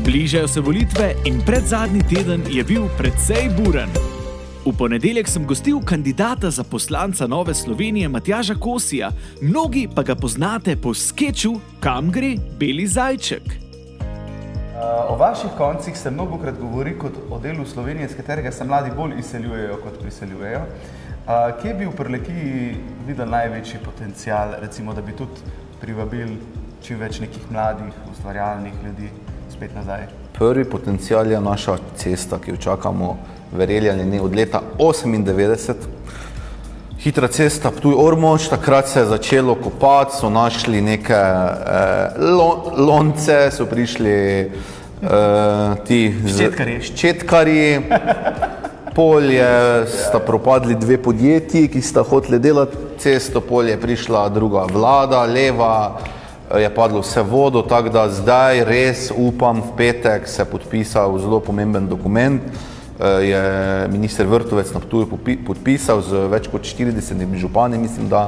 Bližajo se volitve in predzadnji teden je bil precej buren. V ponedeljek sem gostil kandidata za poslanca Nove Slovenije Matjaža Kosija, mnogi pa ga poznate po skeču Kam gre beli zajček. O vaših koncih se mnogokrat govori kot o delu Slovenije, s katerega se mladi bolj izseljujejo kot priseljujejo. Kje bi v Prlekiji videl največji potencial, recimo, da bi tudi privabili čim več nekih mladih, ustvarjalnih ljudi spet nazaj? Prvi potencial je naša cesta, ki jo čakamo, verjeli ali ne, od leta 1998. Hitra cesta Ptuj-Ormož, takrat se je začelo kopati, so našli neke lonce, so prišli ti ščetkarji, polje sta propadli dve podjetji, ki sta hoteli delati cesto, polje je prišla druga vlada, leva, je padlo vse vodo, tako da zdaj res upam, v petek se je podpisal zelo pomemben dokument, je minister Vrtovec na Ptuju podpisal z več kot 40 župani, mislim, da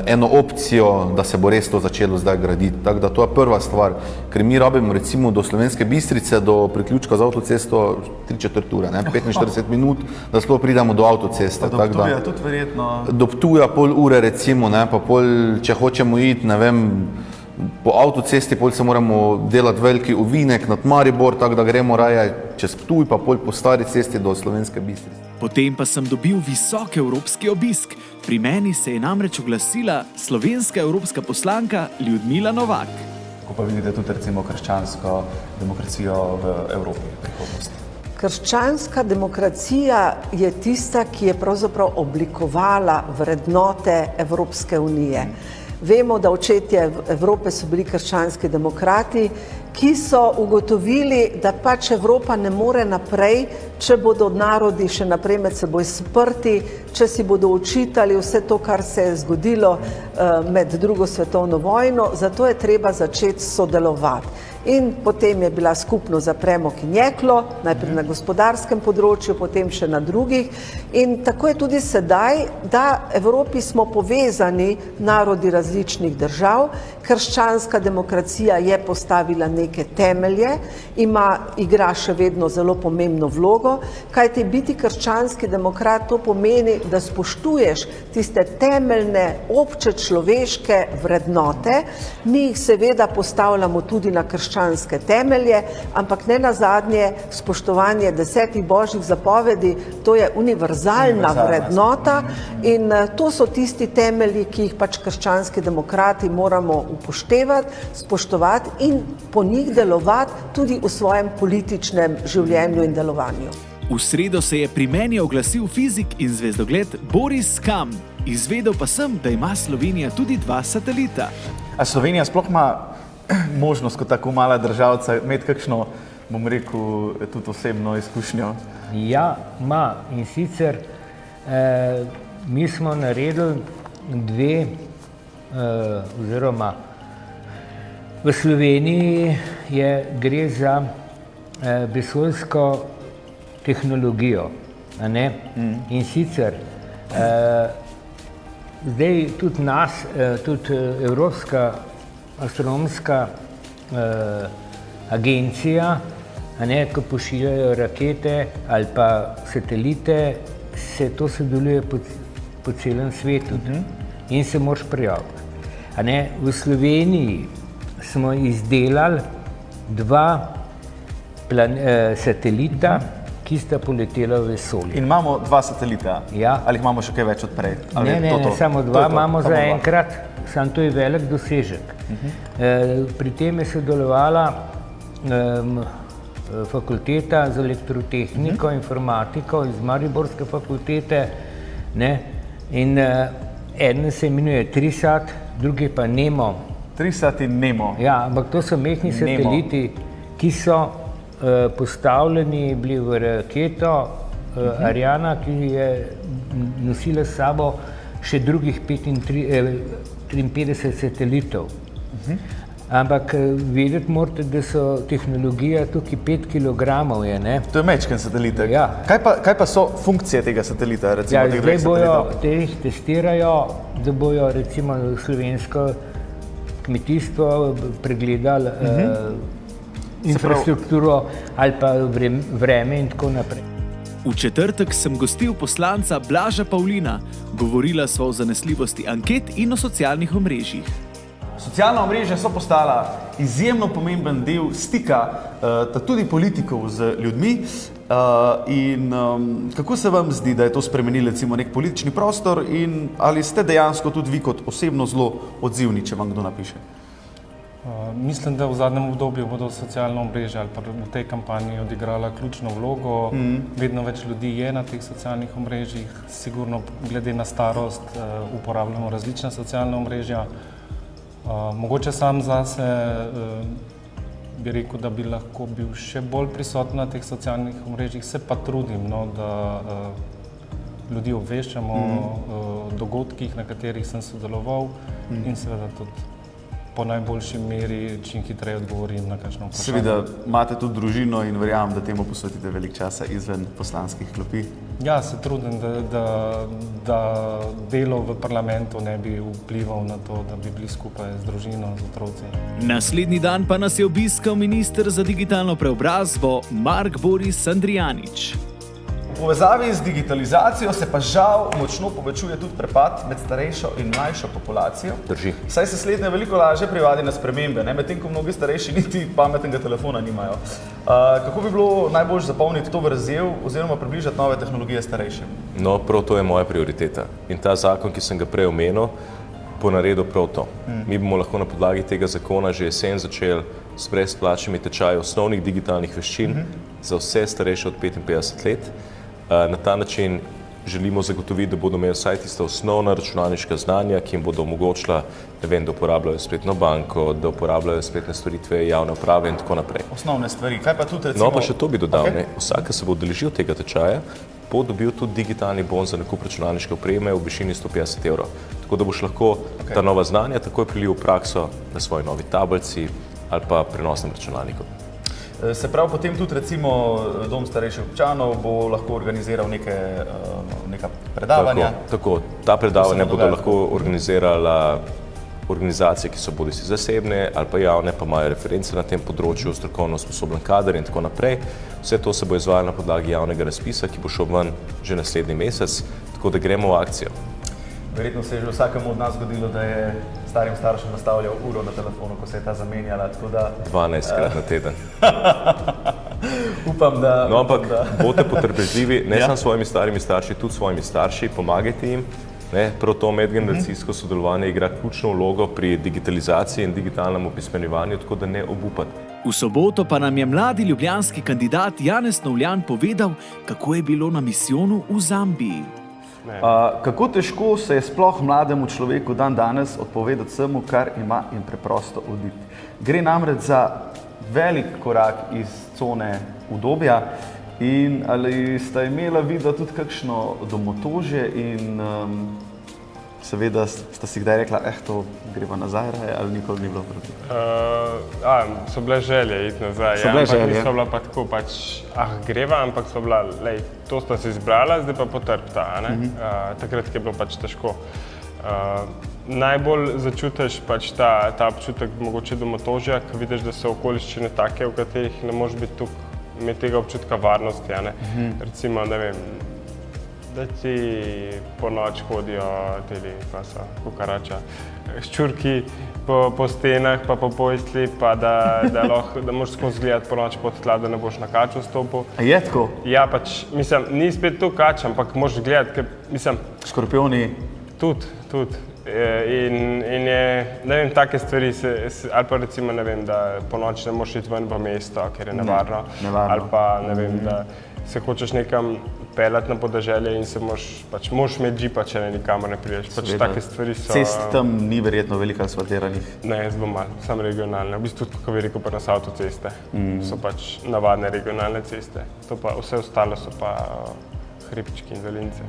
eno opcijo, da se bo res to začelo zdaj graditi. Tako da to je prva stvar, ker mi rabimo recimo do Slovenske Bistrice, do priključka z avtocesto 3/4 ure, 45 minut, da sploh pridemo do avtoceste. Do Ptuja tudi verjetno? Do Ptuja pol ure recimo, pa pol, če hočemo iti, ne vem, po avtocesti, pol se moramo delati veliki ovinek nad Maribor, tako da gremo raje čez Ptuj, pa pol po stari cesti do Slovenske Bistrice. Potem pa sem dobil visok evropski obisk. Pri meni se je namreč oglasila slovenska evropska poslanka Ljudmila Novak. Kako pa vidite tudi recimo krščansko demokracijo v Evropi v prihodnosti? Krščanska demokracija je tista, ki je pravzaprav oblikovala vrednote Evropske unije. Vemo, da očetje Evrope so bili krščanski demokrati, ki so ugotovili, da pač Evropa ne more naprej, če bodo narodi še naprej med seboj sprti, če si bodo očitali vse to, kar se je zgodilo med drugo svetovno vojno, zato je treba začeti sodelovati. In potem je bila skupnost za premog in jeklo, najprej na gospodarskem področju, potem še na drugih. In tako je tudi sedaj, da Evropi smo povezani narodi različnih držav. Krščanska demokracija je postavila neke temelje, igra še vedno zelo pomembno vlogo, kajti biti krščanski demokrat to pomeni, da spoštuješ tiste temeljne obče človeške vrednote. Mi jih seveda postavljamo tudi na krščanske temelje, ampak ne nazadnje spoštovanje 10 božjih zapovedi, to je univerzalna vrednota in to so tisti temelji, ki jih pač krščanski demokrati moramo upoštevati, spoštovati in po njih delovati tudi v svojem političnem življenju in delovanju. V sredo se je pri meni oglasil fizik in zvezdogled Boris Kam. Izvedel pa sem, da ima Slovenija tudi 2 satelita. A Slovenija sploh ima možnost kot tako mala državca imeti kakšno, bom rekel, tudi osebno izkušnjo? Ja, ima. In sicer mi smo naredili 2 oziroma v Sloveniji gre za vesoljsko tehnologijo, a ne? In sicer zdaj tudi tudi Evropska astronomska agencija, ko pošiljajo rakete ali pa satelite, to sodeluje po celem svetu in se moraš prijaviti. V Sloveniji smo izdelali 2 satelita, ki sta poletela v vesolje. In imamo 2 satelita? Ja. Ali jih imamo še kaj več odprej? Ne, samo 2 imamo zaenkrat, samo to je velik dosežek. Pri tem je sodelovala fakulteta za elektrotehniko, informatiko iz Mariborske fakultete, in eden se imenuje Trisat, drugi pa Nemo. Trisat in Nemo. Ja, ampak to so mehni sateliti, ki so postavljeni bili v raketo Ariana, ki je nosila s sabo še drugih 53 satelitov. Ampak vedeti morate, da so tehnologija tukaj 5 kilogramov je, ne? To je majčken satelitek. Ja. Kaj pa so funkcije tega satelita, recimo teh 2 satelitov? Zdaj jih testirajo, da bojo recimo slovensko kmetijstvo pregledali infrastrukturo ali pa vreme in tako naprej. V četrtek sem gostil poslanca Blaža Pavlina, govorila sva o zanesljivosti anket in o socialnih omrežjih. Socialna omrežja so postala izjemno pomemben del stika tudi politikov z ljudmi. Kako se vam zdi, da je to spremenilo recimo nek politični prostor in ali ste dejansko tudi vi kot osebno zelo odzivni, če vam kdo napiše? Mislim, da v zadnjem obdobju bodo socialna omrežja ali pa v tej kampanji odigrala ključno vlogo. Vedno več ljudi je na teh socialnih omrežjih, sigurno glede na starost uporabljamo različna socialna omrežja. Mogoče sam zase bi rekel, da bi lahko bil še bolj prisoten na teh socialnih omrežjih, se pa trudim, da ljudi obveščamo o dogodkih, na katerih sem sodeloval in seveda tudi po najboljši meri čim hitreje odgovorim na kakšno vprašanje. Seveda imate tudi družino in verjamem, da temu posvetite veliko časa izven poslanskih klopi. Ja, se trudim, da delo v parlamentu ne bi vplival na to, da bi bili skupaj z družino, z otroci. Naslednji dan pa nas je obiskal minister za digitalno preobrazbo Mark Boris Andrijanič. V povezavi z digitalizacijo se pa žal močno povečuje tudi prepad med starejšo in mlajšo populacijo. Drži. Saj se slednje veliko lažje privadi na spremembe, medtem ko mnogi starejši niti pametnega telefona nimajo. Kako bi bilo najbolj zapolniti to vrzel oziroma približati nove tehnologije starejšim? No, prav to je moja prioriteta. In ta zakon, ki sem ga prej omenil, bo naredil prav to. Mi bomo lahko na podlagi tega zakona že jesen začeli s brezplačnimi tečaji osnovnih digitalnih veščin za vse starejše od 55 let. Na ta način želimo zagotoviti, da bodo imeli vsaj tista osnovna računalniška znanja, ki jim bodo omogočila, da uporabljajo spletno banko, da uporabljajo spletne storitve javne uprave in tako naprej. Osnovne stvari. Kaj pa tudi recimo? No, pa še to bi dodal, vsak, ki se bo udeležil tega tečaja, bo dobil tudi digitalni bon za nakup računalniške opreme v višini 150 €. Tako da boš lahko ta nova znanja takoj prelil v prakso na svoji novi tablici ali pa prenosnem računalniku. Se pravi, potem tudi recimo Dom starejših občanov bo lahko organiziral neka predavanja? Tako. Ta predavanja bodo lahko organizirala organizacije, ki so bodisi zasebne ali pa javne, pa imajo reference na tem področju, strokovno usposobljen kader in tako naprej. Vse to se bo izvajalo na podlagi javnega razpisa, ki bo šel ven že naslednji mesec, tako da gremo v akcijo. Verjetno se je že vsakemu od nas zgodilo, da je starim staršem nastavljal uro na telefonu, ko se je ta zamenjala, tako da... 12-krat na teden. Upam, da... No, ampak bodite potrpežljivi, ne samo s svojimi starimi starši, tudi s svojimi starši, pomagajte jim. Prav to medgeneracijsko sodelovanje igra ključno vlogo pri digitalizaciji in digitalnem opismenjevanju, tako da ne obupate. V soboto pa nam je mladi ljubljanski kandidat Janez Novljan povedal, kako je bilo na misijonu v Zambiji. Kako težko se je sploh mlademu človeku dan danes odpovedati vsemu, kar ima in preprosto oditi? Gre namreč za velik korak iz cone udobja in ali sta imela vidva tudi kakšno domotožje in seveda sta si kdaj rekla, to greva nazaj raje ali nikoli ni bilo proti? So bile želje iti nazaj, ampak niso bila pa tako greva, ampak so bila, to sta si izbrala, zdaj pa potrpta, takrat je bilo težko. Najbolj začutiš ta občutek mogoče domotožja, ko vidiš, da so okoliščine take, v katerih ne moreš biti tukaj, imeti tega občutka varnosti, Recimo, ne vem, da ti po noč hodijo kukarača, ščurki po stenah pa po postelji, pa da moraš skozi gledati po noč pod tla, da ne boš na kačo stopil. A je tako? Ja, mislim, ni spet to kač, ampak moraš gledati, škorpioni? Tudi. In je, ne vem, take stvari, ali pa recimo, ne vem, da po noč ne moraš iti ven v mesto, ker je nevarno. Ali pa, ne vem, da se hočeš nekam peljati na podeželje in se moraš imeti džipa, če nikamor ne prideš. Take stvari so... Cest tam ni verjetno veliko asfaltiranih? Ne, zelo malo, samo regionalne. V bistvu tudi, kako bi rekel, pa nas avtoceste. So navadne regionalne ceste. Vse ostalo so pa hribčki in dolince.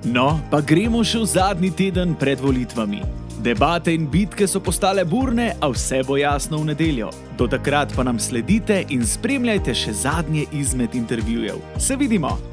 No, pa gremo še v zadnji teden pred volitvami. Debate in bitke so postale burne, a vse bo jasno v nedeljo. Do takrat pa nam sledite in spremljajte še zadnje izmed intervjujev. Se vidimo!